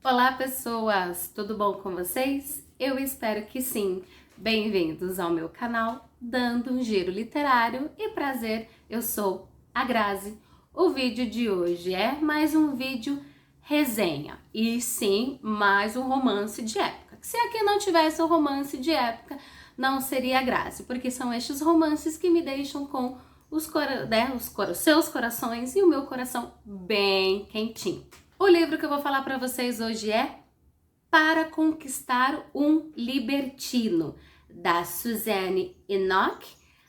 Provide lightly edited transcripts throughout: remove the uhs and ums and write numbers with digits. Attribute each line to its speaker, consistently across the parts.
Speaker 1: Olá, pessoas! Tudo bom com vocês? Eu espero que sim. Bem-vindos ao meu canal Dando um Giro Literário e prazer, eu sou a Grazi. O vídeo de hoje é mais um vídeo resenha e sim, mais um romance de época. Se aqui não tivesse um romance de época, não seria a Grazi, porque são estes romances que me deixam com seus corações e o meu coração bem quentinho. O livro que eu vou falar para vocês hoje é Para Conquistar um Libertino, da Suzanne Enoch,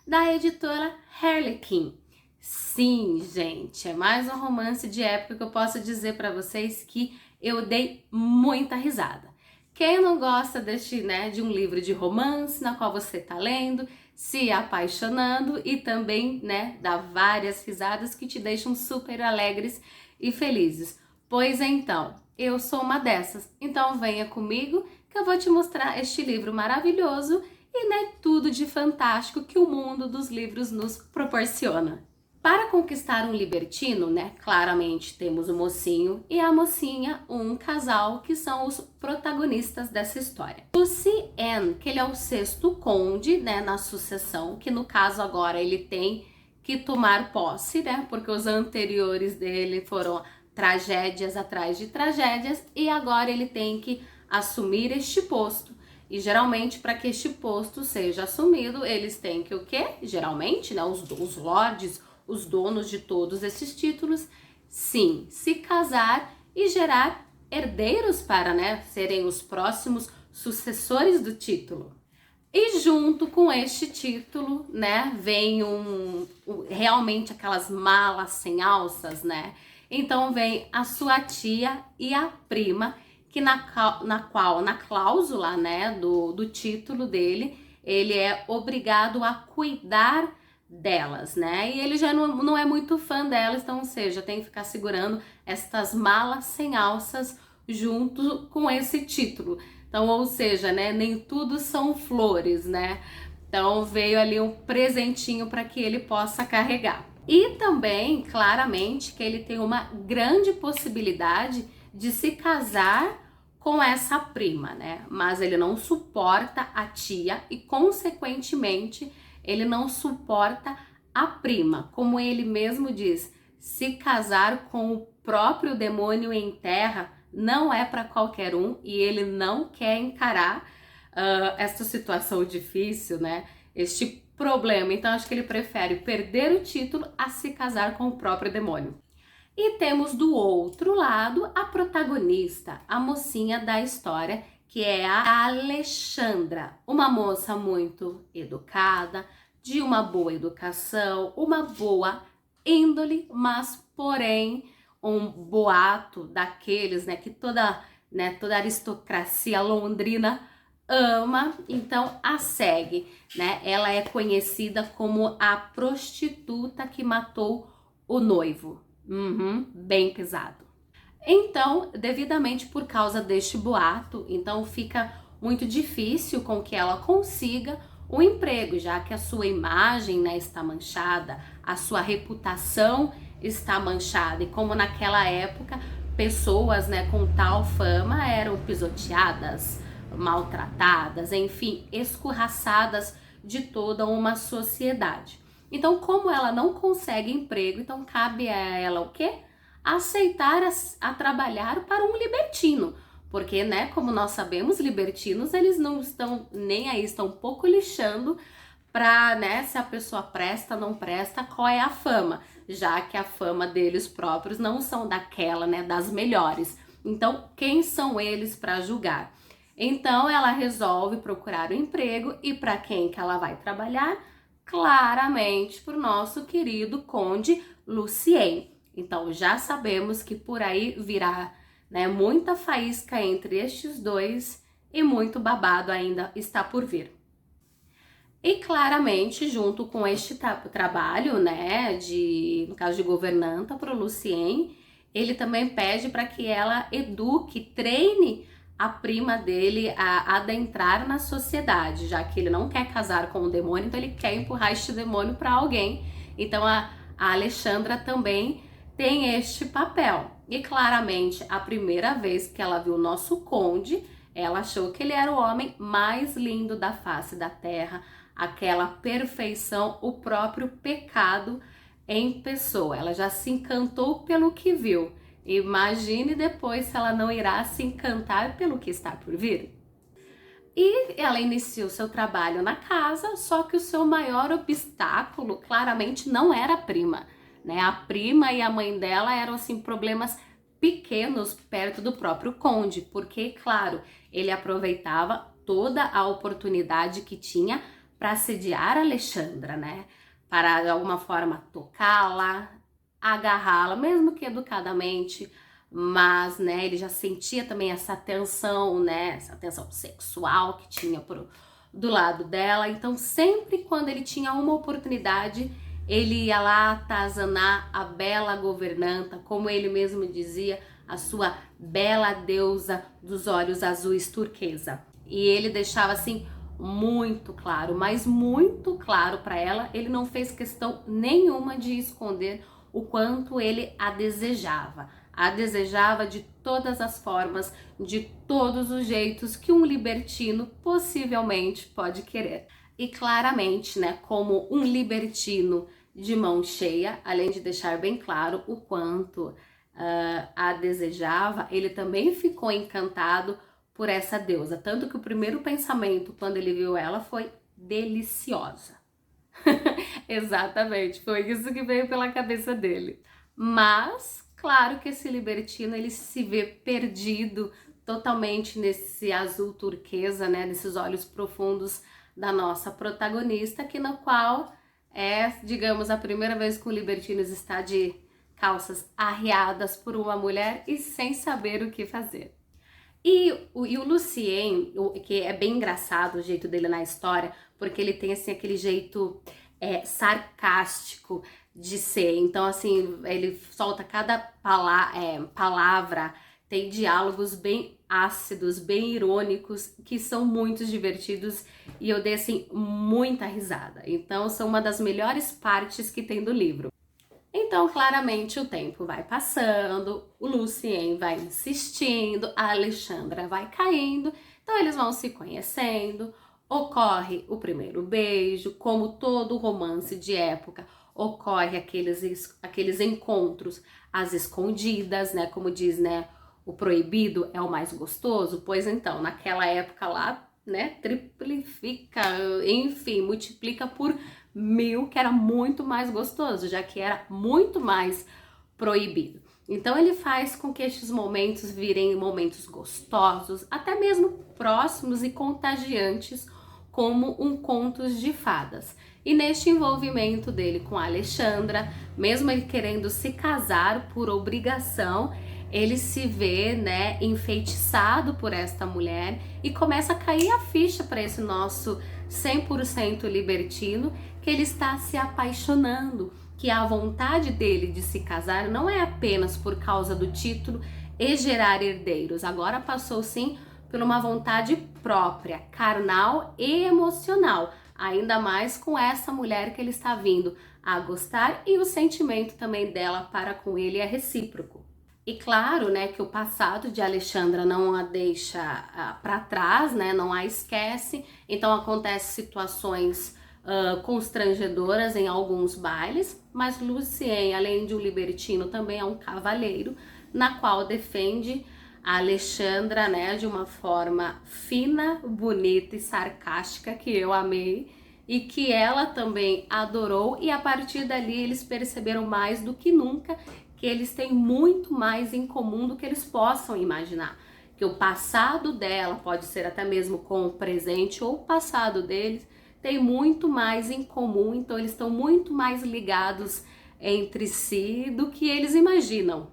Speaker 1: da editora Harlequin. Sim, gente, é mais um romance de época que eu posso dizer para vocês que eu dei muita risada. Quem não gosta de um livro de romance na qual você está lendo, se apaixonando e também, dá várias risadas que te deixam super alegres e felizes? Pois então, eu sou uma dessas. Então venha comigo que eu vou te mostrar este livro maravilhoso e tudo de fantástico que o mundo dos livros nos proporciona. Para conquistar um libertino, claramente temos o mocinho e a mocinha, um casal que são os protagonistas dessa história. Lucien, que ele é o sexto conde, na sucessão, que no caso agora ele tem que tomar posse, porque os anteriores dele foram tragédias atrás de tragédias e agora ele tem que assumir este posto. E geralmente, para que este posto seja assumido, eles têm que o quê? Geralmente, os lords, os donos de todos esses títulos, sim, se casar e gerar herdeiros para, serem os próximos sucessores do título. E junto com este título, vem realmente aquelas malas sem alças, Então vem a sua tia e a prima, que na cláusula, do título dele, ele é obrigado a cuidar delas, E ele já não é muito fã delas, então, ou seja, tem que ficar segurando estas malas sem alças junto com esse título. Então, ou seja, nem tudo são flores, Então veio ali um presentinho para que ele possa carregar. E também, claramente, que ele tem uma grande possibilidade de se casar com essa prima, Mas ele não suporta a tia e, consequentemente, ele não suporta a prima. Como ele mesmo diz, se casar com o próprio demônio em terra não é para qualquer um e ele não quer encarar essa situação difícil, Este problema. Então acho que ele prefere perder o título a se casar com o próprio demônio. E temos do outro lado a protagonista, a mocinha da história, que é a Alexandra, uma moça muito educada, de uma boa educação, uma boa índole, mas porém um boato daqueles, que toda aristocracia londrina ama, então a segue, Ela é conhecida como a prostituta que matou o noivo. Bem pesado. Então, devidamente por causa deste boato, então fica muito difícil com que ela consiga o emprego, já que a sua imagem, está manchada, a sua reputação está manchada. E como naquela época, pessoas, com tal fama eram pisoteadas, maltratadas, enfim, escorraçadas de toda uma sociedade. Então, como ela não consegue emprego, então cabe a ela o quê? Aceitar a trabalhar para um libertino. Porque, como nós sabemos, libertinos, eles não estão nem aí, estão um pouco lixando para, se a pessoa presta, não presta, qual é a fama. Já que a fama deles próprios não são daquela, das melhores. Então, quem são eles para julgar? Então, ela resolve procurar um emprego e para quem que ela vai trabalhar? Claramente para o nosso querido Conde Lucien. Então já sabemos que por aí virá, muita faísca entre estes dois e muito babado ainda está por vir. E claramente, junto com este trabalho, no caso de governanta para o Lucien, ele também pede para que ela eduque, treine a prima dele a adentrar na sociedade, já que ele não quer casar com o demônio, então ele quer empurrar este demônio para alguém. Então a Alexandra também tem este papel. E claramente, a primeira vez que ela viu o nosso conde, ela achou que ele era o homem mais lindo da face da terra, aquela perfeição, o próprio pecado em pessoa. Ela já se encantou pelo que viu. Imagine depois se ela não irá se encantar pelo que está por vir. E ela iniciou seu trabalho na casa, só que o seu maior obstáculo claramente não era a prima, né? A prima e a mãe dela eram assim problemas pequenos perto do próprio conde, porque, claro, ele aproveitava toda a oportunidade que tinha para assediar Alexandra, né? Para de alguma forma tocá-la, agarrá-la, mesmo que educadamente, mas, né, ele já sentia também essa tensão, né, essa tensão sexual que tinha do lado dela. Então, sempre quando ele tinha uma oportunidade, ele ia lá atazanar a bela governanta, como ele mesmo dizia, a sua bela deusa dos olhos azuis turquesa. E ele deixava assim muito claro, mas muito claro para ela, ele não fez questão nenhuma de esconder o quanto ele a desejava de todas as formas, de todos os jeitos que um libertino possivelmente pode querer. E claramente, né, como um libertino de mão cheia, além de deixar bem claro o quanto a desejava, ele também ficou encantado por essa deusa. Tanto que o primeiro pensamento quando ele viu ela foi deliciosa. Exatamente, foi isso que veio pela cabeça dele. Mas, claro que esse libertino, ele se vê perdido totalmente nesse azul turquesa, né, nesses olhos profundos da nossa protagonista, que no qual é, digamos, a primeira vez que o libertino está de calças arriadas por uma mulher e sem saber o que fazer. E o Lucien, que é bem engraçado o jeito dele na história, porque ele tem assim aquele jeito sarcástico de ser. Então, assim, ele solta cada palavra, tem diálogos bem ácidos, bem irônicos, que são muito divertidos e eu dei, assim, muita risada. Então, são uma das melhores partes que tem do livro. Então, claramente, o tempo vai passando, o Lucien vai insistindo, a Alexandra vai caindo, então eles vão se conhecendo, ocorre o beijo, como todo romance de época, ocorre aqueles encontros às escondidas, né, como diz, né, o proibido é o mais gostoso, pois então, naquela época lá, né, triplifica, enfim, multiplica por 1000, que era muito mais gostoso, já que era muito mais proibido. Então ele faz com que estes momentos virem momentos gostosos, até mesmo próximos e contagiantes, como um contos de fadas. E neste envolvimento dele com a Alexandra, mesmo ele querendo se casar por obrigação, ele se vê, né, enfeitiçado por esta mulher e começa a cair a ficha para esse nosso 100% libertino, que ele está se apaixonando, que a vontade dele de se casar não é apenas por causa do título e gerar herdeiros, agora passou sim por uma vontade própria, carnal e emocional, ainda mais com essa mulher que ele está vindo a gostar, e o sentimento também dela para com ele é recíproco. E claro, né, que o passado de Alexandra não a deixa para trás, né, não a esquece, então acontecem situações constrangedoras em alguns bailes, mas Lucien, além de um libertino, também é um cavalheiro, na qual defende a Alexandra, né, de uma forma fina, bonita e sarcástica, que eu amei, e que ela também adorou, e a partir dali eles perceberam mais do que nunca que eles têm muito mais em comum do que eles possam imaginar. Que o passado dela pode ser até mesmo com o presente, ou o passado deles tem muito mais em comum, então eles estão muito mais ligados entre si do que eles imaginam.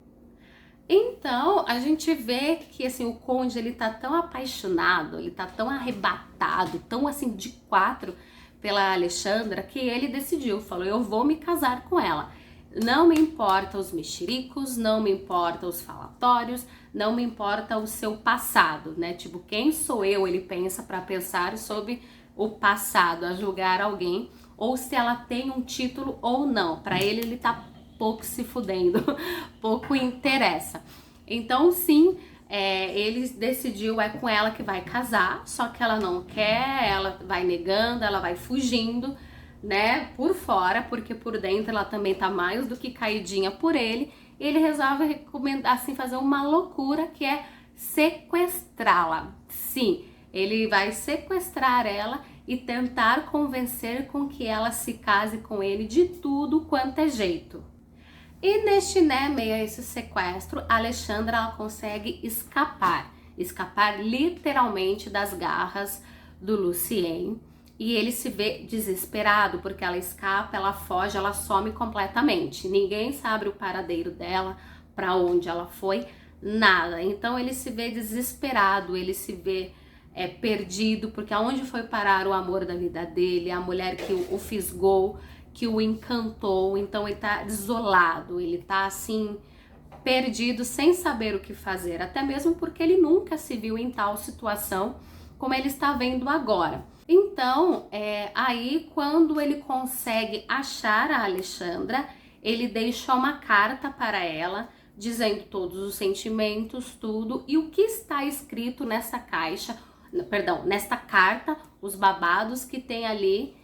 Speaker 1: Então, a gente vê que assim, o conde, ele tá tão apaixonado, ele tá tão arrebatado, tão assim de quatro pela Alexandra, que ele decidiu, falou, eu vou me casar com ela. Não me importa os mexericos, não me importa os falatórios, não me importa o seu passado, né? Tipo, quem sou eu? Ele pensa para pensar sobre o passado, a julgar alguém, ou se ela tem um título ou não. Para ele tá pouco se fudendo, pouco interessa. Então sim, ele decidiu, é com ela que vai casar, só que ela não quer, ela vai negando, ela vai fugindo, né, por fora, porque por dentro ela também tá mais do que caidinha por ele. E ele resolve recomendar, assim, fazer uma loucura que é sequestrá-la. Sim, ele vai sequestrar ela e tentar convencer com que ela se case com ele de tudo quanto é jeito. E neste, né, meio a esse sequestro, a Alexandra ela consegue escapar literalmente das garras do Lucien. E ele se vê desesperado porque ela escapa, ela foge, ela some completamente. Ninguém sabe o paradeiro dela, para onde ela foi, nada. Então ele se vê desesperado, ele se vê perdido, porque aonde foi parar o amor da vida dele, a mulher que o fisgou, que o encantou. Então ele tá desolado, ele tá assim, perdido, sem saber o que fazer, até mesmo porque ele nunca se viu em tal situação como ele está vendo agora. Então, aí quando ele consegue achar a Alexandra, ele deixa uma carta para ela, dizendo todos os sentimentos, tudo, e o que está escrito nessa nesta carta, os babados que tem ali,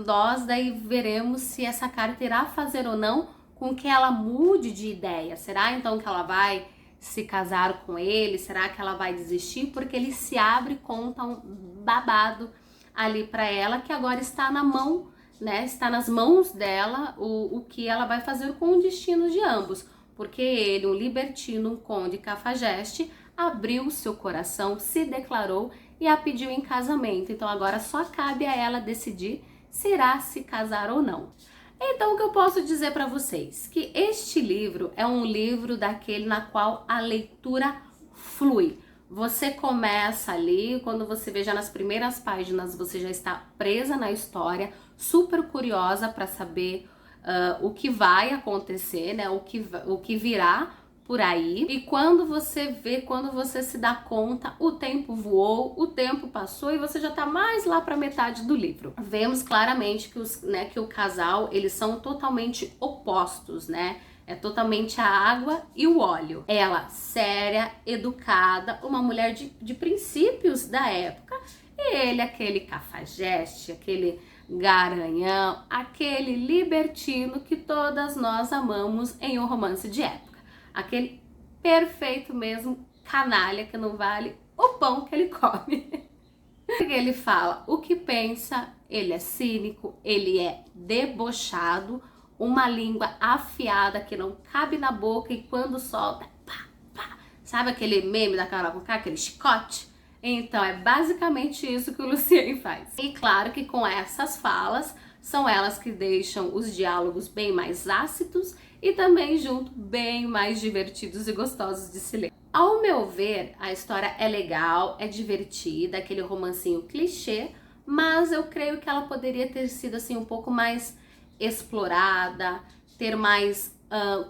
Speaker 1: nós daí veremos se essa carta irá fazer ou não com que ela mude de ideia. Será então que ela vai se casar com ele? Será que ela vai desistir? Porque ele se abre e conta um babado ali para ela, que agora está na mão, né? Está nas mãos dela o que ela vai fazer com o destino de ambos. Porque ele, um libertino, um conde cafajeste, abriu seu coração, se declarou e a pediu em casamento. Então agora só cabe a ela decidir se irá se casar ou não. Então, o que eu posso dizer para vocês? Que este livro é um livro daquele na qual a leitura flui. Você começa ali, quando você vê já nas primeiras páginas, você já está presa na história, super curiosa para saber o que vai acontecer, né? O que virá por aí. E quando você vê, quando você se dá conta, o tempo voou, o tempo passou e você já tá mais lá para metade do livro. Vemos claramente que o casal, eles são totalmente opostos, né? É totalmente a água e o óleo. Ela, séria, educada, uma mulher de princípios da época. E ele, aquele cafajeste, aquele garanhão, aquele libertino que todas nós amamos em um romance de época. Aquele perfeito mesmo, canalha, que não vale o pão que ele come. Ele fala o que pensa, ele é cínico, ele é debochado, uma língua afiada que não cabe na boca e quando solta, pá, pá. Sabe aquele meme da Carol Conká, aquele chicote? Então é basicamente isso que o Lucien faz. E claro que com essas falas, são elas que deixam os diálogos bem mais ácidos e também junto bem mais divertidos e gostosos de se ler. Ao meu ver, a história é legal, é divertida, aquele romancinho clichê, mas eu creio que ela poderia ter sido assim um pouco mais explorada, ter mais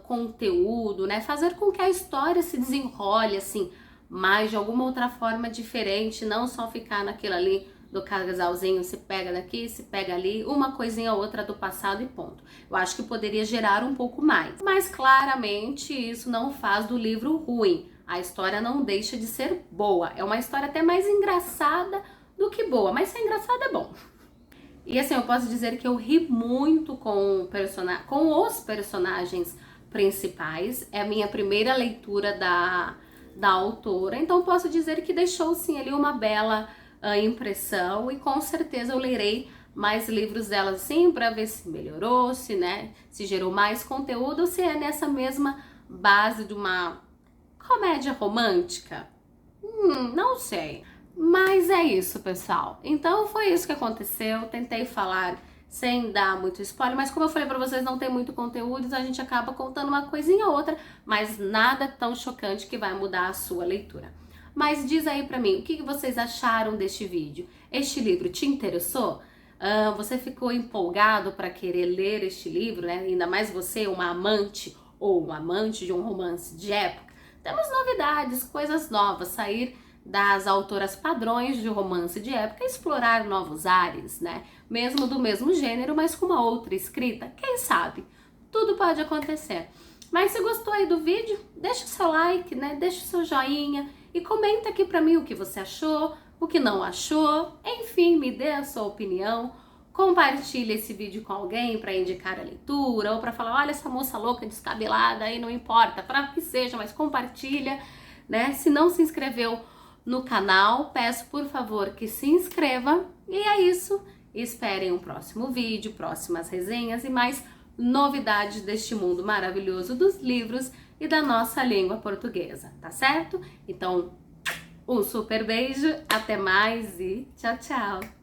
Speaker 1: conteúdo, né? Fazer com que a história se desenrole assim, mais de alguma outra forma diferente, não só ficar naquilo ali do casalzinho, se pega daqui, se pega ali, uma coisinha ou outra do passado e ponto. Eu acho que poderia gerar um pouco mais. Mas claramente isso não faz do livro ruim. A história não deixa de ser boa. É uma história até mais engraçada do que boa, mas se é engraçada é bom. E assim, eu posso dizer que eu ri muito com os personagens principais. É a minha primeira leitura da autora, então posso dizer que deixou sim ali uma bela impressão e com certeza eu lerei mais livros dela assim para ver se melhorou, se gerou mais conteúdo ou se é nessa mesma base de uma comédia romântica. Não sei. Mas é isso, pessoal. Então foi isso que aconteceu. Tentei falar sem dar muito spoiler, mas como eu falei pra vocês, não tem muito conteúdo, então a gente acaba contando uma coisinha ou outra, mas nada tão chocante que vai mudar a sua leitura. Mas diz aí pra mim, o que vocês acharam deste vídeo? Este livro te interessou? Você ficou empolgado para querer ler este livro, né? Ainda mais você, uma amante ou um amante de um romance de época? Temos novidades, coisas novas, sair das autoras padrões de romance de época, explorar novos ares, né? Mesmo do mesmo gênero, mas com uma outra escrita, quem sabe? tudo pode acontecer. Mas se gostou aí do vídeo, deixa o seu like, né? Deixa o seu joinha e comenta aqui pra mim o que você achou, o que não achou, enfim, me dê a sua opinião. Compartilhe esse vídeo com alguém para indicar a leitura ou para falar, olha essa moça louca, descabelada, aí não importa, para que seja, mas compartilha, né? Se não se inscreveu no canal, peço por favor que se inscreva. E é isso, esperem um próximo vídeo, próximas resenhas e mais novidades deste mundo maravilhoso dos livros e da nossa língua portuguesa, tá certo? Então, um super beijo, até mais e tchau, tchau!